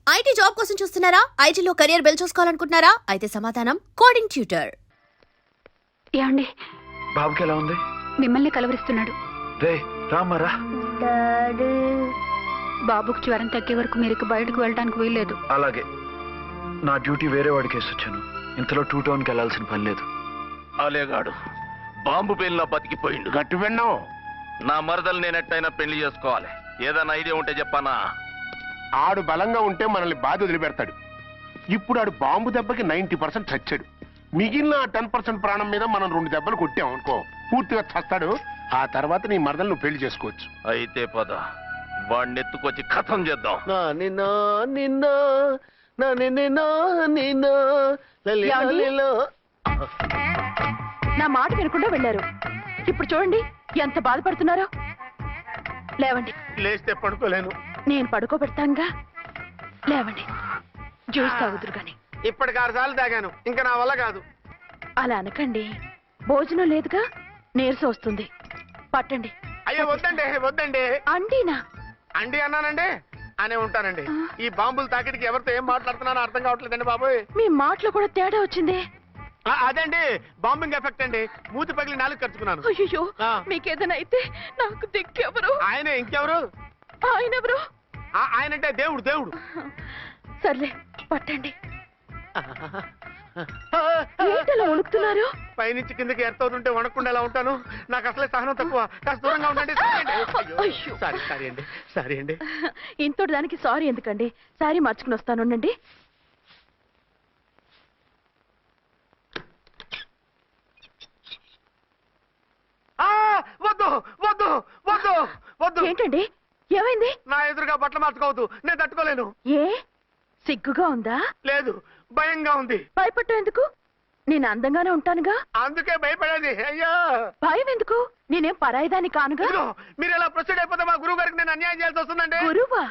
IT job కోసం చూస్తున్నారా? ఐటీలో కెరియర్ బిల్డ్ చూసుకోవాలనుకుంటున్నారా? అయితే సమాధానం కోడింగ్ ట్యూటర్. ఏమండి, బాబుకి ఎలా ఉంది? మిమ్మల్ని కలవరిస్తున్నాడు. రే రామరా. బాబుకు జ్వరం తగ్గే వరకు మీరు బయటకు వెళ్ళడానికి వీల్లేదు. అలాగే, నా డ్యూటీ వేరే వాడికి వేసి వచ్చాను. ఇంతలో 2 టౌన్కి వెళ్ళాల్సిన పని లేదు. అలేగాడు బాంబు పేలిన బతికిపోయిండు. గట్టి విన్నావు. నా మరదలు నేనెట్టయినా పెళ్లి చేసుకోవాలి. ఏదైనా ఐడియా ఉంటే చెప్పానా? ఆడు బలంగా ఉంటే మనల్ని బాధ వదిలిపెడతాడు. ఇప్పుడు ఆడు బాంబు దెబ్బకి 90% చచ్చాడు. మిగిలిన 10% ప్రాణం మీద మనం 2 దెబ్బలు కొట్టాం అనుకో, పూర్తిగా చస్తాడు. ఆ తర్వాత నీ మరదలు నువ్వు పెళ్లి చేసుకోవచ్చు. అయితే పద, వాడిని ఎత్తుకొచ్చి కథం చేద్దాం. నా మాట వినకుండా వెళ్ళారు. ఇప్పుడు చూడండి ఎంత బాధపడుతున్నారో. లేవండి. లేస్తే పడుకోలేను. నేను పడుకోబెడతానుగా. లేవండి, జ్యూస్ తాగుదురు గాని. ఇప్పటికి 6 సార్లు తాగాను, ఇంకా నా వల్ల కాదు. అలా అనకండి, భోజనం లేదుగా, నీరసం వస్తుంది. పట్టండి. అయ్యో వద్దండి, వద్దండి. అండీనా? అండి అన్నానండి, అనే ఉంటానండి. ఈ బాంబులు తాకిడికి ఎవరితో ఏం మాట్లాడుతున్నానో అర్థం కావట్లేదండి బాబోయ్. మీ మాటలో కూడా తేడా వచ్చింది. అదండి బాంబింగ్ ఎఫెక్ట్ అండి. మూతి పగిలి 4 ఖర్చుకున్నాను. అయ్యో, మీకేదైనా అయితే నాకు దిక్కెవరు? ఆయనే, ఇంకెవరు? ఆయన ఎవరు? ఆయనంటే దేవుడు. దేవుడు. సర్లే, పట్టండి. ఏంటలా వణుకుతున్నారు? పైనుంచి కిందకి ఎర్తవుతుంటే వణకుండా ఎలా ఉంటాను? నాకు అసలే సహనం తక్కువ. కాస్త దూరంగా ఉండండి. సారీ అండి. ఇంతటి దానికి సారీ ఎందుకండి? సారీ మార్చుకుని వస్తాను. ఉండండి. వద్దు వద్దు వద్దు వద్దు. ఏంటండి, ఏమైంది? నా ఎదురుగా బట్టలు మార్చుకోవద్దు, నేను తట్టుకోలేను. ఏ, సిగ్గుగా ఉందా? లేదు, భయంగా ఉంది. భయపట్టు ఎందుకు? నేను అందంగానే ఉంటానుగా. అందుకే భయపడేది. అయ్యా, భయం ఎందుకు? నేనేం పరాయిదాన్ని కానుగా. మీరు ఎలా ప్రొసీడ్ అయిపోతే మా గురువు గారికి నేను అన్యాయం చేయాల్సి వస్తుందండి. గురువా?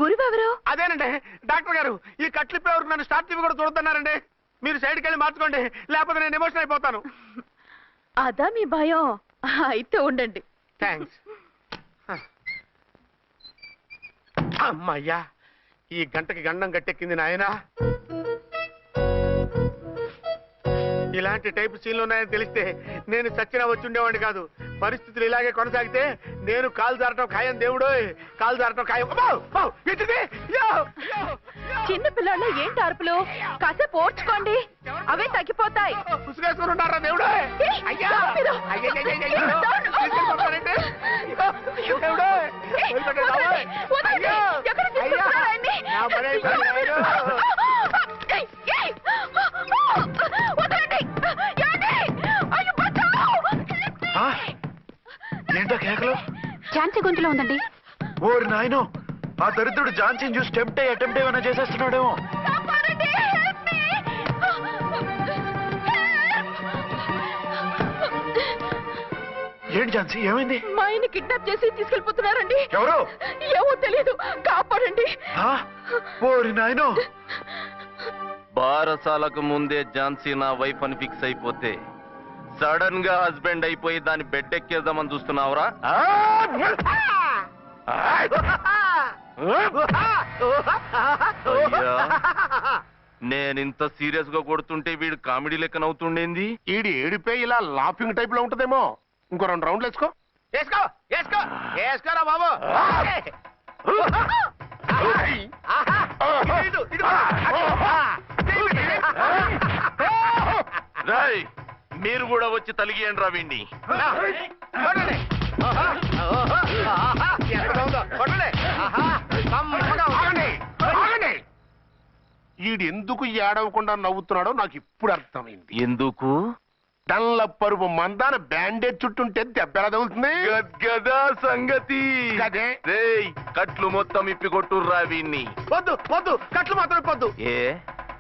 గురువెవరు? అదేనండి డాక్టర్ గారు. ఈ కట్లిప్పే వరకు నన్ను స్టార్ట్ టీవీ కూడా చూడొద్దన్నారండి. మీరు సైడ్కి వెళ్ళి మార్చుకోండి, లేకపోతే నేను ఎమోషన్ అయిపోతాను. అదా మీ భయం? అయితే ఉండండి. థ్యాంక్స్. అమ్మయ్యా, ఈ గంటకి గండం గట్టెక్కింది నాయనా. ఇలాంటి టైప్ సీన్లు ఉన్నాయని తెలిస్తే నేను చచ్చినా వచ్చి ఉండేవాడిని కాదు. పరిస్థితులు ఇలాగే కొనసాగితే నేను కాలు జారటం ఖాయం. దేవుడు, కాలు జారటం ఖాయం. చిన్న పిల్లలు ఏంటి అరుపులు? కాసేపు ఓర్చుకోండి, అవే తగ్గిపోతాయి. పుసుకేసుకుని ఉంటారా దేవుడు? ఏంటో కేకలు? ఝాన్సీ గొంతులో ఉందండి. ఓరి నాయనో, ఆ దరిద్రుడు ఝాన్సీని చూసి అటెంప్ట్ ఏమైనా చేసేస్తున్నాడేమో. ఏంటి ఝాన్సీ, ఏమైంది? మా ఆయన కిడ్నాప్ చేసి తీసుకెళ్ళిపోతున్నారండి. ఎవరు? ఏమో తెలియదు, కాపాడండి. ఓరి నాయనో. బారసాలకు ముందే ఝాన్సీ నా వైఫ్ అని ఫిక్స్ అయిపోతే సడన్ గా హస్బెండ్ అయిపోయి దాన్ని బెడ్ ఎక్కేద్దామని చూస్తున్నావురా? నేనింత సీరియస్ గా కొడుతుంటే వీడు కామెడీ లెక్క నవ్వుతుండేంది. ఈడి ఏడిపోయి ఇలా లాఫింగ్ టైప్ లో ఉంటదేమో. ఇంకో 2 రౌండ్లు వేసుకో. వేసుకోరా బాబు. రాయ్, మీరు కూడా వచ్చి తలిగియండి రా వీణ్ణి. ఈడు ఎందుకు ఏడవకుండా నవ్వుతున్నాడో నాకు ఇప్పుడు అర్థమైంది. ఎందుకు? డల్ల పరుపు మందాన బ్యాండేజ్ చుట్టుంటే దెబ్బ ఎలా తగులుతుంది? గదా సంగతి. అదే. రేయ్, కట్లు మొత్తం ఇప్పి కొట్టుర్రా వీణ్ణి. వద్దు వద్దు, కట్లు మాత్రం ఇప్పొద్దు. ఏ,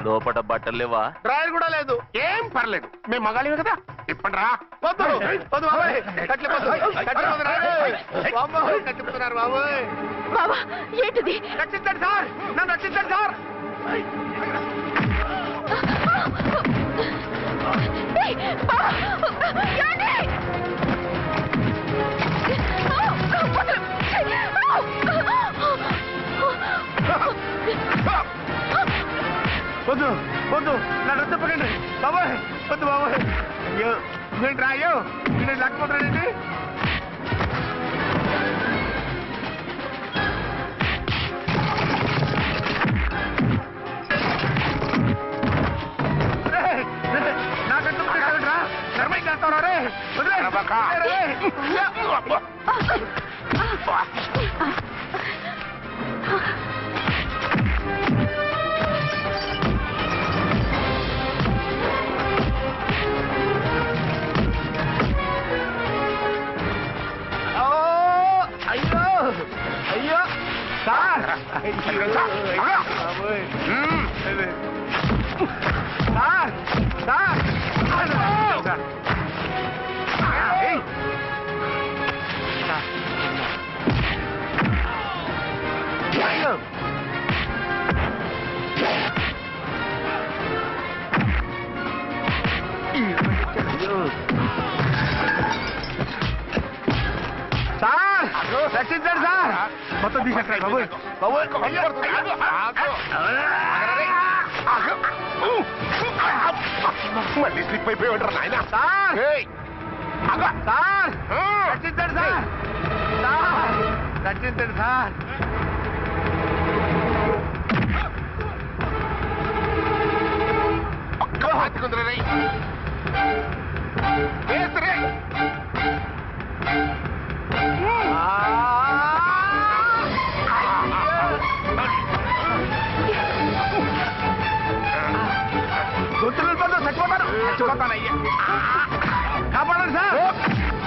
లోపట బట్టలు లేవా? డ్రాయర్ కూడా లేదు. ఏం పర్లేదు, మేము మగాళివి కదా. ఇప్పండి రా. వద్దు వద్దు బాబాయ్, కట్టిపోతున్నారు బాబోయ్. బాబా, ఏంటిది? రక్షించండి సార్, నన్ను రక్షించండి సార్. వద్దు వద్దు నా డ్రెస్ చెప్పకండి బాబోయ్ వద్దు బాబోయ్ అయ్యో ఏంట్రా అయ్యో నేను లేకపోతానండి నాకంటురా ధర్మం చేస్తావు రే అయ్యో సార్ రక్షించండి సార్ మొత్తం తీసేస్తాయి బాబోయ్ బాబోయ్ మళ్ళీ స్లిప్ అయిపోయి ఉంటారు నాయన సార్ సార్ రక్షించండి సార్ సార్ రక్షించండి సార్ ఒక్క హాతికుందరై గుర్తులు చచ్చిపోతాను చచ్చిపోతానయ్యా కాపాడండి సార్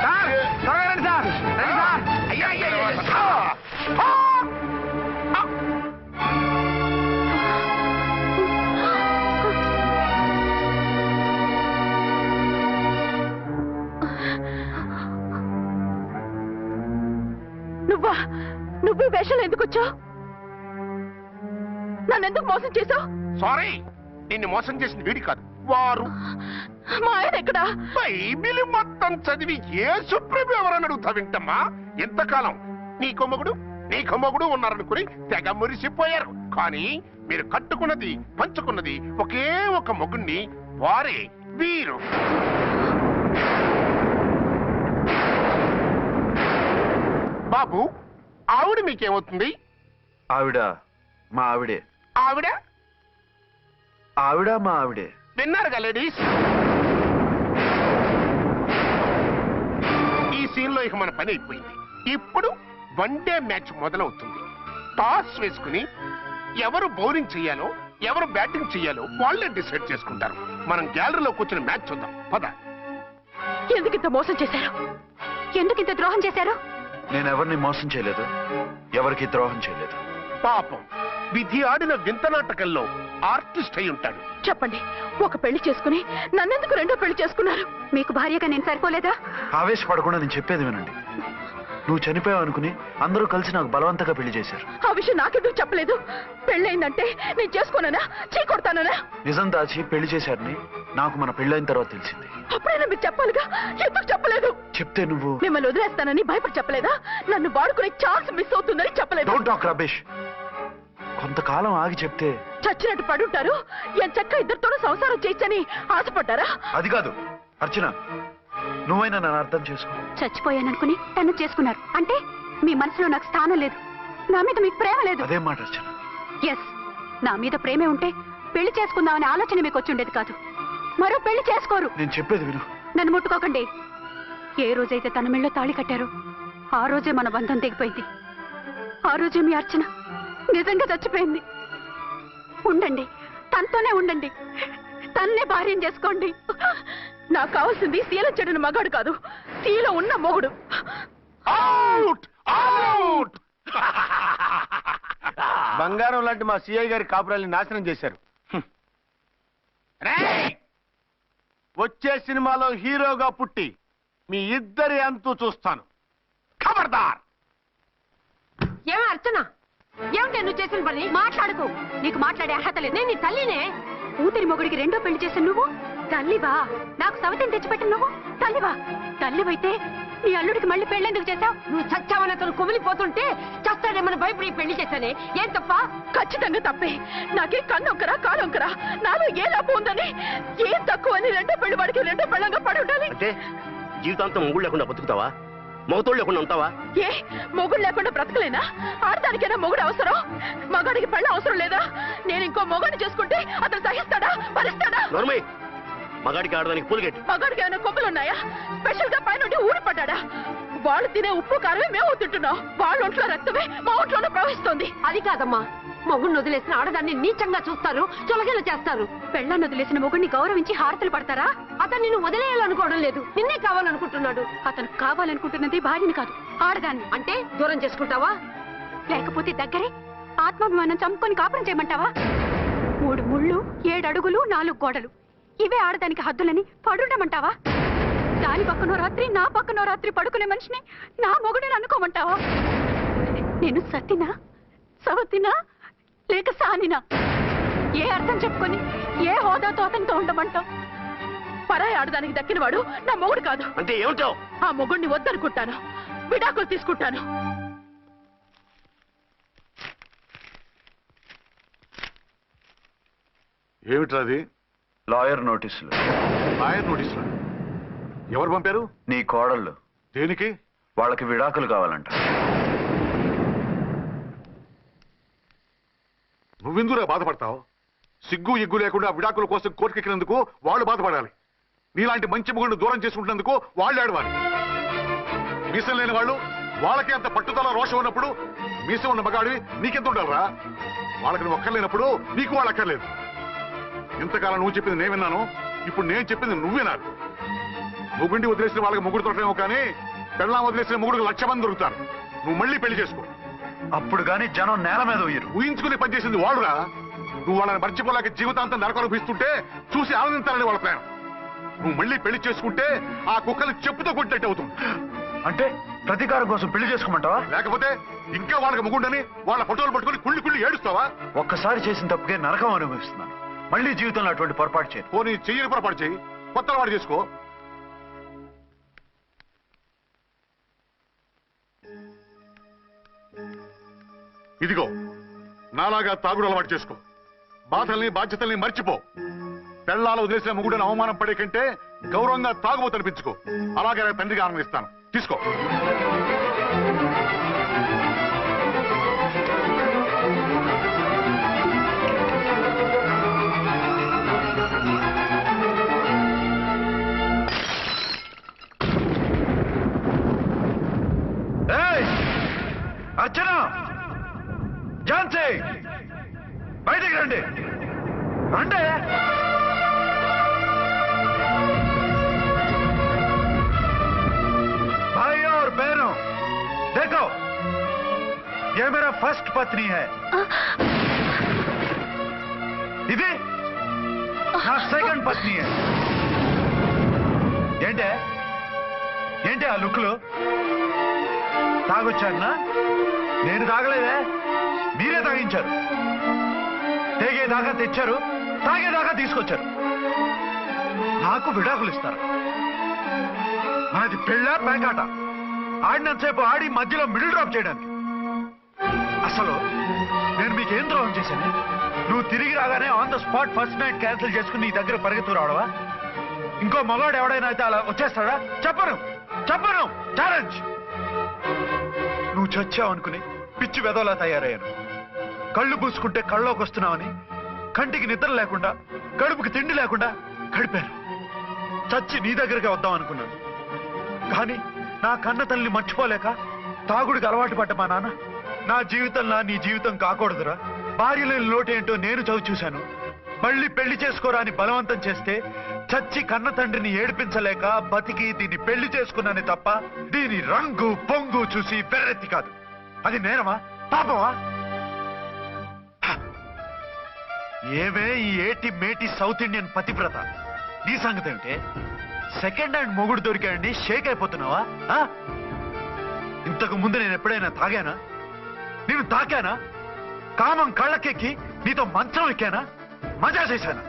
సార్ త్వరగా రండి సార్ రండి సార్ అయ్యా అయ్యా నువ్వు ఈ వేషాలు ఎందుకు వచ్చావు? నన్నెందుకు మోసం చేశావు? సారీ నిన్ను మోసం చేసిన వీడి కాదు వారు. మా ఆయన ఎక్కడా? బైబిల్ మొత్తం చదివి ఏ సుప్రీం ఎవరని అడుగుతా వింటమ్మా. ఎంతకాలం నీ కొమ్మగుడు ఉన్నారనుకుని తెగ మురిసిపోయారు. కానీ మీరు కట్టుకున్నది పంచుకున్నది ఒకే ఒక మొగుణ్ణి, వారే వీరు. బాబు ఆవిడ మీకేమవుతుంది? ఆవిడ మా ఆవిడే. ఆవిడ ఆవిడ మా ఆవిడే. విన్నారుగా లేడీస్, ఈ సీన్ లో ఇక మన పని అయిపోయింది. ఇప్పుడు వన్ డే మ్యాచ్ మొదలవుతుంది. టాస్ వేసుకుని ఎవరు బౌలింగ్ చెయ్యాలో ఎవరు బ్యాటింగ్ చెయ్యాలో వాళ్ళే డిసైడ్ చేసుకుంటారు. మనం గ్యాలరీలో కూర్చుని మ్యాచ్ చూద్దాం పద. ఎందుకింత మోసం చేశారు? ఎందుకింత ద్రోహం చేశారు? నేను ఎవరిని మోసం చేయలేదు, ఎవరికి ద్రోహం చేయలేదు. పాపం విధి ఆడిన వింత నాటకంలో ఆర్టిస్ట్ అయి ఉంటాడు. చెప్పండి, ఒక పెళ్లి చేసుకుని నన్నెందుకు రెండో పెళ్లి చేసుకున్నారు? మీకు భార్యగా నేను సరిపోలేదా? ఆవేశపడకుండా నేను చెప్పేది వినండి. నువ్వు చనిపోయావు అనుకుని అందరూ కలిసి నాకు బలవంతంగా పెళ్లి చేశారు. ఆ విషయం నాకెందుకు చెప్పలేదు? పెళ్ళయిందంటే నేను చేసుకోనా చీకొడతానా? నిజం దాచి పెళ్లి చేశారని నాకు మన పెళ్ళైన తర్వాత తెలిసింది. అప్పుడైనా మీరు చెప్పాలిగా, ఎందుకు చెప్పలేదు? చెప్తే నువ్వు మిమ్మల్ని వదిలేస్తానని భయపడి చెప్పలేదా? నన్ను వాడుకునే ఛాన్స్ మిస్ అవుతుందని చెప్పలేదు. Don't talk రబేష్. కొంతకాలం ఆగి చెప్తే చచ్చినట్టు పడుంటారు. ఎంచక్క ఇద్దరితోనూ సంసారం చేయొచ్చని ఆశపడ్డారా? అది కాదు అర్చన, నువ్వైనా నన్ను అర్థం చేసుకో. చచ్చిపోయాననుకుని తను చేసుకున్నారు అంటే మీ మనసులో నాకు స్థానం లేదు, నా మీద మీకు ప్రేమ లేదు. అదే మాట అర్చన. ఎస్, నా మీద ప్రేమే ఉంటే పెళ్లి చేసుకుందామనే ఆలోచన మీకు వచ్చి ఉండేది కాదు. మరో పెళ్లి చేసుకోరు. నేను చెప్పేది విను. నన్ను ముట్టుకోకండి. ఏ రోజైతే తన మెళ్ళో తాళి కట్టారో ఆ రోజే మన బంధం తెగిపోయింది. ఆ రోజే మీ అర్చన నిజంగా చచ్చిపోయింది. ఉండండి, తనతోనే ఉండండి, తన్నే భార్యం చేసుకోండి. నాకు కావాల్సింది శీల చెడుని మగాడు కాదు, శీల ఉన్న మొగుడు. Out out. బంగారం లాంటి మా సిఐ గారి కాపురాల్ని నాశనం చేశారు. వచ్చే సినిమాలో హీరోగా పుట్టి మీ ఇద్దరి అంతు చూస్తాను. ఖబర్దార్. ఏమో అర్చన, ఏమిటి నువ్వు చేసిన పని? మాట్లాడుకో, నీకు మాట్లాడే అర్హత లేదు. నేను నీ తల్లినే. కూతురి మొగుడికి రెండో పెళ్లి చేసిన నువ్వు తల్లివా? నాకు సవతిని తెచ్చిపెట్టిన నువ్వు తల్లివా? తల్లివైతే నీ అల్లుడికి మళ్ళీ పెళ్ళెందుకు చేశావు? నువ్వు చచ్చావని అతను కుమిలిపోతుంటే చస్తాడేమని భయపడి పెళ్లి చేశానే. ఏం తప్ప? ఖచ్చితంగా తప్పే. నాకే కన్నొక్కరా కాలొక్కరా, నాలో ఏ లాభం ఉందని, ఏం తక్కువ అని రెండో పెళ్లి వాడికి రెండో పెళ్ళంగా పడి ఉండాలి. అంటే జీవితాంతం మొగుడు లేకుండా బతుకుతావా? మొగతోడు లేకుండా ఉంటావా? ఏ మొగుడు లేకుండా బ్రతకలేనా? ఆడదానికైనా మొగుడు అవసరం, మగాడికి పెళ్ళ అవసరం లేదా? నేను ఇంకో మొగాడిని చేసుకుంటే అతను సహిస్తాడా, భరిస్తాడా? నోర్మై, మగాడికి ఆడదానికి పూలిగెట్టి. మగాడికి ఏమైనా కొమ్ములున్నాయా? స్పెషల్ గా పైనుండి ఊడిపడ్డా? వాళ్ళు తినే ఉప్పు కారమే మేము తింటున్నాం. వాళ్ళ ఒంట్లో రక్తమే మా ఒంట్లోనే ప్రవహిస్తోంది. అది కాదమ్మా, మొగుడిని వదిలేసిన ఆడదాన్ని నీచంగా చూస్తారు, చులకన చేస్తారు. పెళ్ళాన్ని వదిలేసిన మొగుడిని గౌరవించి హారతలు పడతారా? అతను నిన్ను వదిలేయాలనుకోవడం లేదు, నిన్నే కావాలనుకుంటున్నాడు. అతను కావాలనుకుంటున్నది భార్యని కాదు, ఆడదాన్ని. అంటే దూరం చేసుకుంటావా? లేకపోతే దగ్గరే ఆత్మాభిమానం చంపుకొని కాపురం చేయమంటావా? 3 ముళ్ళు 7 అడుగులు 4 గోడలు, ఇవే ఆడదానికి హద్దులని పడుండమంటావా? దాని పక్కనో రాత్రి నా పక్కనో రాత్రి పడుకునే మనిషిని నా మొగుడని అనుకోమంటావా? నేను సతినా, సవతినా, లేక సానినా? ఏ అర్థం చెప్పుకొని ఏ హోదాతో అతనితో ఉండమంటావు? పరాయి ఆడదానికి దక్కినవాడు నా మొగుడు కాదు. అంటే ఏమంటావు? ఆ మొగుడిని వద్దనుకుంటాను, విడాకులు తీసుకుంటాను. ఏమిట్రా అది? లాయర్ నోటీసులు. లాయర్ నోటీసులు ఎవరు పంపారు? నీ కోడళ్ళు. దేనికి? వాళ్ళకి విడాకులు కావాలంట. నువ్వెందుకురా బాధపడతావు? సిగ్గు ఎగ్గు లేకుండా విడాకుల కోసం కోర్టుకెక్కినందుకు వాళ్ళు బాధపడాలి. నీలాంటి మంచి మొగుడిని దూరం చేసుకుంటున్నందుకు వాళ్ళు ఏడవాలి. మీసం లేని వాళ్ళు, వాళ్ళకి అంత పట్టుదల రోషం ఉన్నప్పుడు మీసం ఉన్న మగాడివి నీకెంత ఉండాలరా? వాళ్ళకి నువ్వు అక్కర్లేనప్పుడు నీకు వాళ్ళు అక్కర్లేదు. ఇంతకాలం నువ్వు చెప్పింది నేను విన్నాను, ఇప్పుడు నేను చెప్పింది నువ్వు వినాలి. మొగుండి వదిలేసిన వాళ్ళకి మొగుడు దొరకలేమో కానీ పెళ్ళాం వదిలేసిన మొగుడికి 1,00,000 మంది దొరుకుతారు. నువ్వు మళ్ళీ పెళ్లి చేసుకో. అప్పుడు గాని జనం నేల మీద ఉయ్యరు. ఊహించుకుని పనిచేసింది వాడురా. నువ్వు వాళ్ళని మర్చిపోలేక జీవితాంతం నరకం అనిపిస్తుంటే చూసి ఆనందించాలని వాళ్ళ ప్రయాణం. నువ్వు మళ్ళీ పెళ్లి చేసుకుంటే ఆ కుక్కలు చెప్పుతో కొట్టినట్టు అవుతుంది. అంటే ప్రతీకారం కోసం పెళ్లి చేసుకోమంటావా? లేకపోతే ఇంకా వాళ్ళకి మొగుండని వాళ్ళ ఫోటోలు పట్టుకుని కుళ్ళి కుళ్ళి ఏడుస్తావా? ఒక్కసారి చేసిన తప్పుకే నరకం అనుభవిస్తున్నాను. మళ్ళీ జీవితంలో అటువంటి పొరపాటు చేయను. పోనీ చెయ్యని పొరపాటు చెయ్యి, కొత్త వాడు చేసుకో. ఇదిగో నాలాగా తాగుడు అలవాటు చేసుకో. బాధల్ని బాధ్యతల్ని మర్చిపో. పెళ్ళాలు వదిలేసిన మొగుడని అవమానం పడే కంటే గౌరవంగా తాగుబోతు అనిపించుకో. అలాగే నా తండ్రికి ఆనందిస్తాను. తీసుకో. అర్చన, ఝాన్సీ, బయటికి రండి. అంటే भाई और बहनों, देखो ये मेरा फर्स्ट पत्नी है, ఇది నా సెకండ్ పత్ని. ఏంటి ఆ లుక్లు? తాగొచ్చానా? నేను తాగలేదే, మీరే తాగించారు. తేగేదాకా తెచ్చారు, తాగేదాకా తీసుకొచ్చారు. నాకు విడాకులు ఇస్తారు. మనది పెళ్ళా పేకాట? ఆడినంతసేపు ఆడి మధ్యలో మిడిల్ డ్రాప్ చేయడానికి. అసలు నేను మీకేం ద్రోహం చేశాను? నువ్వు తిరిగి రాగానే on the spot first night cancel చేసుకుని నీ దగ్గర పరిగెత్తు రావడవా? ఇంకో మగాడు ఎవడైనా అయితే అలా వచ్చేస్తాడా? చెప్పను ఛాలెంజ్. నువ్వు చచ్చావు అనుకుని పిచ్చి వెదవలా తయారయ్యాను. కళ్ళు పూసుకుంటే కళ్ళలోకి వస్తున్నావని కంటికి నిద్ర లేకుండా కడుపుకి తిండి లేకుండా గడిపాను. చచ్చి నీ దగ్గరగా వద్దాం అనుకున్నాను. కానీ నా కన్న తల్లిని మర్చిపోలేక తాగుడికి అలవాటు పడ్డ మా నాన్న నా జీవితంలా నీ జీవితం కాకూడదురా, భార్య లేని లోటేంటో నేను చవి చూశాను, మళ్ళీ పెళ్లి చేసుకోరా అని బలవంతం చేస్తే చచ్చి కన్న తండ్రిని ఏడిపించలేక బతికి దీన్ని పెళ్లి చేసుకున్నానే తప్ప దీని రంగు పొంగు చూసి వెర్రెత్తి కాదు. అది నేరమా, పాపమా? ఏమే ఈ ఏటి మేటి సౌత్ ఇండియన్ పతివ్రత, నీ సంగతి అంటే సెకండ్ హ్యాండ్ మొగుడు దొరికాయండి షేక్ అయిపోతున్నావా? ఇంతకు ముందు నేను ఎప్పుడైనా తాగానా? నేను తాకానా? కామం కళ్ళకెక్కి నీతో మంచం ఎక్కానా? మజా చేశానా?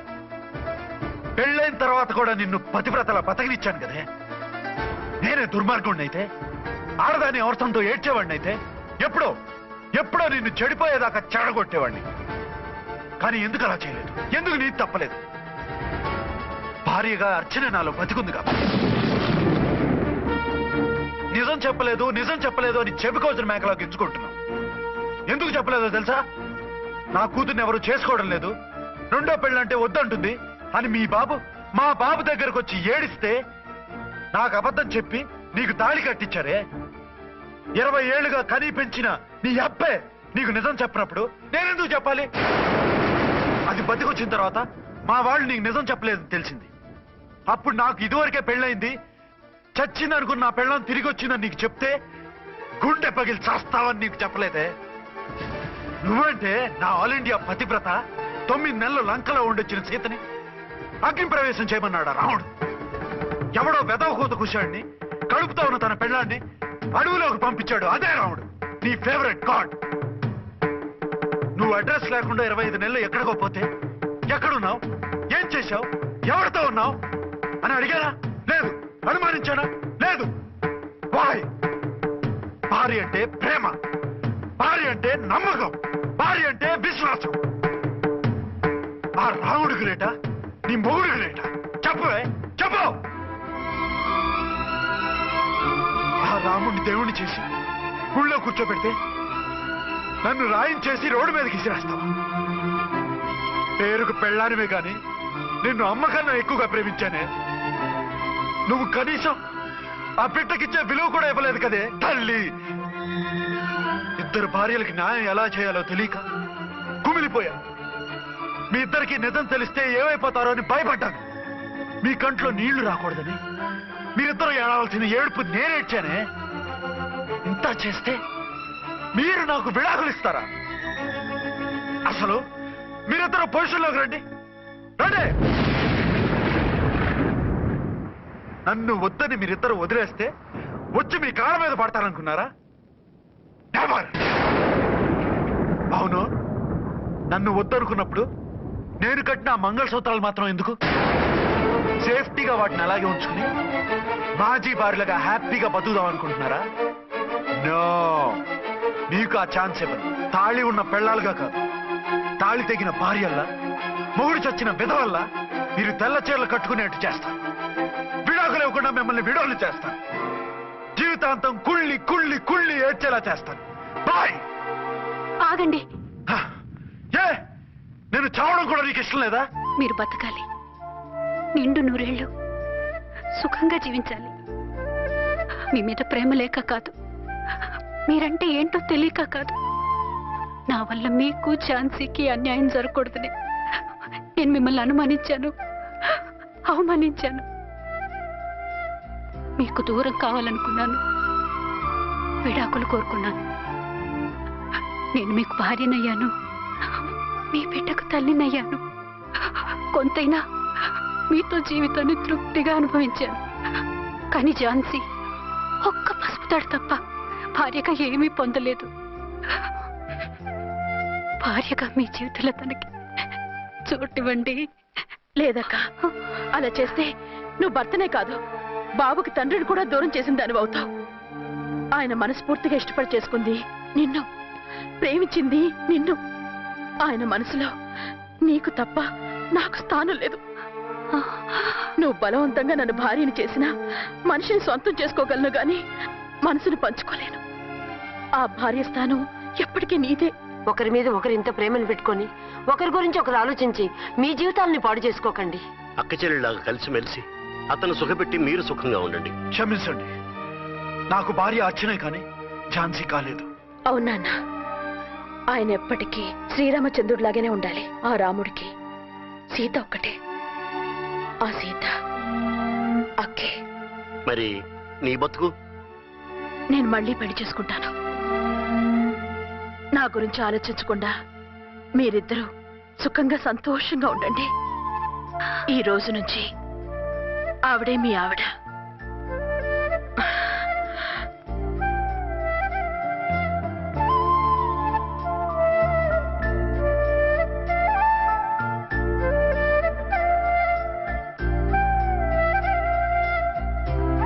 పెళ్ళైన తర్వాత కూడా నిన్ను పతివ్రతలా బతకనిచ్చాను కదే. నేనే నేనే దుర్మార్గుడినైతే, ఆడదాన్ని అవసరంతో ఏడ్చేవాడినైతే ఎప్పుడో నిన్ను చెడిపోయేదాకా చెడగొట్టేవాడిని. కానీ ఎందుకు అలా చేయలేదు? ఎందుకు నీది తప్పలేదు? భార్యగా అర్చన నాలో బతికుంది కాబట్టి. నిజం చెప్పలేదు అని చెప్పుకోవచ్చిన మేకలోకి ఇచ్చుకుంటున్నావు. ఎందుకు చెప్పలేదో తెలుసా? నా కూతుర్ని ఎవరు చేసుకోవడం లేదు, రెండో పెళ్ళంటే వద్దంటుంది అని మా బాబు దగ్గరకు వచ్చి ఏడిస్తే నాకు అబద్ధం చెప్పి నీకు తాళి కట్టించారే. 20 ఏళ్లుగా కనీ పెంచిన నీ అబ్బే నీకు నిజం చెప్పినప్పుడు నేనెందుకు చెప్పాలి? అది బతికొచ్చిన తర్వాత మా వాళ్ళు నీకు నిజం చెప్పలేదని తెలిసింది. అప్పుడు నాకు ఇదివరకే పెళ్ళయింది, చచ్చిందనుకున్న నా పెళ్ళం తిరిగి వచ్చిందని నీకు చెప్తే గుండె పగిలి చేస్తావని నీకు చెప్పలేదే. నువ్వంటే నా ఆల్ ఇండియా పతివ్రత 9 నెలలు లంకలో ఉండొచ్చిన సీతని అగ్ని ప్రవేశం చేయమన్నాడా రాముడు? ఎవడో వెదవ కూత కుషాడిని, కడుపుతో ఉన్న తన పెళ్ళాన్ని అడవులోకి పంపించాడు అదే రాముడు, నీ ఫేవరెట్ గాడ్. నువ్వు అడ్రస్ లేకుండా 25 నెలలు ఎక్కడికో పోతే ఎక్కడున్నావు, ఏం చేశావు, ఎవరితో ఉన్నావు అని అడిగానా? లేదు. అనుమానించానా? లేదు. వాయ్? భార్య అంటే ప్రేమ, భార్య అంటే నమ్మకం, భార్య అంటే విశ్వాసం. ఆ రాముడు గ్రేటా, నీ మొగుడు గ్రేటా? చెప్పవే, చెప్పు. ఆ రాముడిని దేవుణ్ణి చేసి గుళ్ళో కూర్చోబెడితే నన్ను రాయించేసి రోడ్డు మీదకి ఇసిరేస్తావా? పేరుకు పెళ్ళానివే గాని నిన్ను అమ్మకన్నా ఎక్కువగా ప్రేమించానే. నువ్వు కనీసం ఆ బిడ్డకిచ్చే విలువ కూడా ఇవ్వలేదు కదే తల్లి. 2 భార్యలకి న్యాయం ఎలా చేయాలో తెలియక కుమిలిపోయా. మీ ఇద్దరికి నిజం తెలిస్తే ఏమైపోతారో అని భయపడ్డాను. మీ కంట్లో నీళ్లు రాకూడదని మీరిద్దరూ ఏడవలసిన ఏడుపు నేనేడ్చానే. ఇంత చేస్తే మీరు నాకు విడాకులు ఇస్తారా? అసలు మీరిద్దరూ పొజిషన్లోకి రండి. నన్ను వద్దని మీరిద్దరు వదిలేస్తే వచ్చి మీ కాళ్ళ మీద పడతారనుకున్నారా? అవును, నన్ను వద్దనుకున్నప్పుడు నేను కట్టిన మంగళసూత్రాలు మాత్రం ఎందుకు? సేఫ్టీగా వాటిని అలాగే ఉంచుకుని మాజీ భార్యలుగా హ్యాపీగా బతుకుదాం అనుకుంటున్నారా? నో, నీకు ఆ ఛాన్స్ ఇవ్వను. తాళి ఉన్న పెళ్ళాలుగా కాదు, తాళి తెగిన భార్యల్లా, మొగుడు చచ్చిన విధవల్లా మీరు తెల్ల చీరలు కట్టుకునేట్టు చేస్తాను. విడాకులు ఇవ్వకుండా మిమ్మల్ని విడాకులు చేస్తాను. జీవితాంతం కుళ్ళి కుళ్ళి కుళ్ళి ఏడ్చేలా చేస్తాను. బాయ్. ఆగండి. ఏ, నేను చావడం కూడా నీకు ఇష్టం లేదా? మీరు బతకాలి, నిండు 100 ఏళ్ళు సుఖంగా జీవించాలి. మీ మీద ప్రేమ లేక కాదు, మీరంటే ఏంటో తెలియక కాదు. నా వల్ల మీకు ఝాన్సీకి అన్యాయం జరగకూడదని నేను మిమ్మల్ని అనుమానించాను, అవమానించాను. మీకు దూరం కావాలనుకున్నాను, విడాకులు కోరుకున్నాను. నేను మీకు భార్యనయ్యాను, మీ బిడ్డకు తల్లినయ్యాను. కొంతైనా మీతో జీవితాన్ని తృప్తిగా అనుభవించాను. కానీ ఝాన్సీ ఒక్క పసుపు తాడు తప్ప భార్యగా ఏమీ పొందలేదు. భార్యగా మీ జీవితంలో తనకి చోటివ్వండి. లేదక్క, అలా చేస్తే నువ్వు భర్తనే కాదు, బాబుకి తండ్రిని కూడా దూరం చేసిన దానివి అవుతావు. ఆయన మనస్ఫూర్తిగా ఇష్టపడి చేసుకుంది నిన్ను, ప్రేమించింది నిన్ను. ఆయన మనసులో నీకు తప్ప నాకు స్థానం లేదు. నువ్వు బలవంతంగా నన్ను భార్యని చేసినా మనిషిని సొంతం చేసుకోగలను గాని మనసును పంచుకోలేను. ఆ భార్య స్థానం ఎప్పటికీ నీదే. ఒకరి మీద ఒకరు ఇంత ప్రేమను పెట్టుకొని ఒకరి గురించి ఒకరు ఆలోచించి మీ జీవితాలని పాడు చేసుకోకండి. అక్క చెల్లెళ్ళలాగా కలిసిమెలిసి అతను సుఖపెట్టి మీరు సుఖంగా ఉండండి. క్షమించండి, నాకు భార్య అర్చనే కానీ ఝాన్సీ కాలేదు. అవునా? ఆయన ఎప్పటికీ శ్రీరామచంద్రుడిలాగానే ఉండాలి. ఆ రాముడికి సీత ఒక్కటే, ఆ సీత అక్కే. మరి నీ బతుకు? నేను మళ్ళీ పెళ్లి చేసుకుంటాను. నా గురించి ఆలోచించకుండా మీరిద్దరూ సుఖంగా సంతోషంగా ఉండండి. ఈ రోజు నుంచి ఆవిడే మీ ఆవిడ.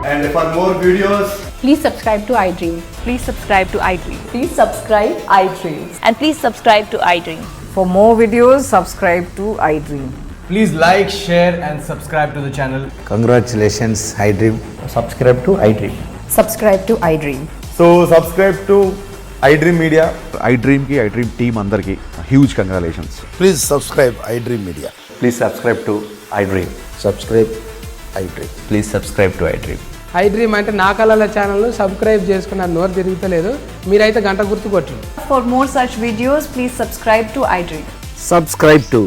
And for more videos, Please subscribe to iDream. Please subscribe to iDream. Please subscribe iDream. And please subscribe to iDream. For more videos, subscribe to iDream. please like, share and subscribe to the channel. Congratulations, iDream. Subscribe to iDream. Subscribe to iDream. So subscribe to iDream Media. iDream కి iDream team అందరికి huge congratulations. Please subscribe iDream Media. Please subscribe to iDream. Subscribe iDream. Please subscribe to iDream. iDream అంటే నా కళల channel subscribe చేసుకున్న నోరు తిరుగుతలేదు. మీరైతే గంట గుర్తు కొట్టండి. For more such videos, please subscribe to iDream. Subscribe to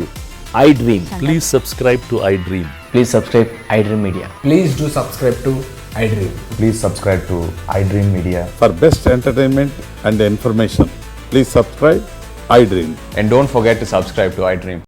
iDream. Please subscribe to iDream. Please subscribe iDream media. Please do subscribe to iDream. Please subscribe to iDream media. For best entertainment and information, please subscribe iDream. And don't forget to subscribe to iDream.